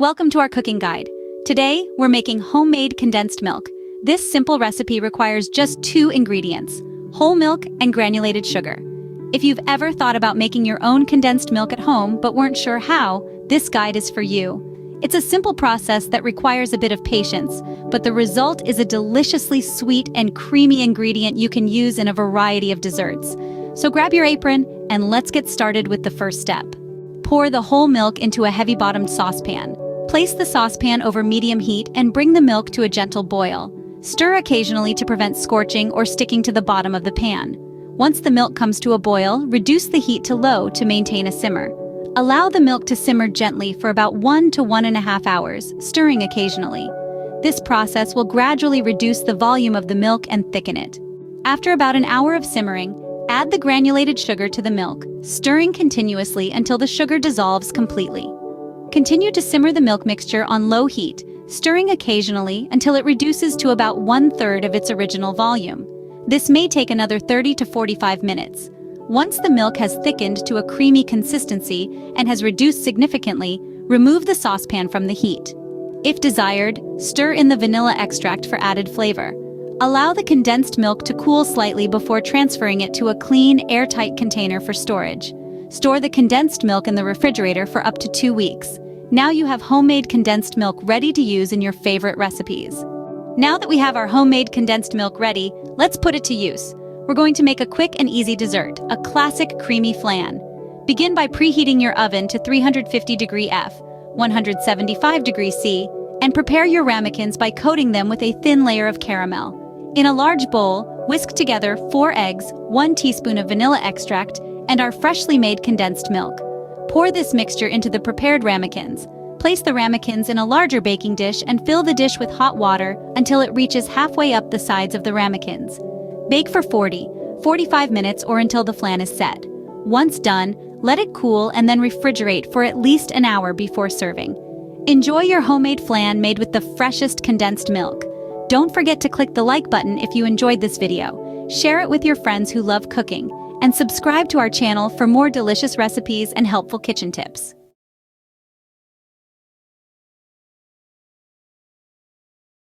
Welcome to our cooking guide. Today, we're making homemade condensed milk. This simple recipe requires just 2 ingredients: whole milk and granulated sugar. If you've ever thought about making your own condensed milk at home but weren't sure how, this guide is for you. It's a simple process that requires a bit of patience, but the result is a deliciously sweet and creamy ingredient you can use in a variety of desserts. So grab your apron and let's get started with the first step. Pour the whole milk into a heavy-bottomed saucepan. Place the saucepan over medium heat and bring the milk to a gentle boil. Stir occasionally to prevent scorching or sticking to the bottom of the pan. Once the milk comes to a boil, reduce the heat to low to maintain a simmer. Allow the milk to simmer gently for about 1 to 1.5 hours, stirring occasionally. This process will gradually reduce the volume of the milk and thicken it. After about an hour of simmering, add the granulated sugar to the milk, stirring continuously until the sugar dissolves completely. Continue to simmer the milk mixture on low heat, stirring occasionally until it reduces to about 1/3 of its original volume. This may take another 30 to 45 minutes. Once the milk has thickened to a creamy consistency and has reduced significantly, remove the saucepan from the heat. If desired, stir in the vanilla extract for added flavor. Allow the condensed milk to cool slightly before transferring it to a clean, airtight container for storage. Store the condensed milk in the refrigerator for up to 2 weeks. Now you have homemade condensed milk ready to use in your favorite recipes. Now that we have our homemade condensed milk ready, let's put it to use. We're going to make a quick and easy dessert, a classic creamy flan. Begin by preheating your oven to 350 degree F, 175 degrees C, and prepare your ramekins by coating them with a thin layer of caramel. In a large bowl, whisk together 4 eggs, 1 teaspoon of vanilla extract, and our freshly made condensed milk. Pour this mixture into the prepared ramekins. Place the ramekins in a larger baking dish and fill the dish with hot water until it reaches halfway up the sides of the ramekins. Bake for 45 minutes or until the flan is set. Once done, let it cool and then refrigerate for at least an hour before serving. Enjoy your homemade flan made with the freshest condensed milk. Don't forget to click the like button if you enjoyed this video. Share it with your friends who love cooking, and subscribe to our channel for more delicious recipes and helpful kitchen tips.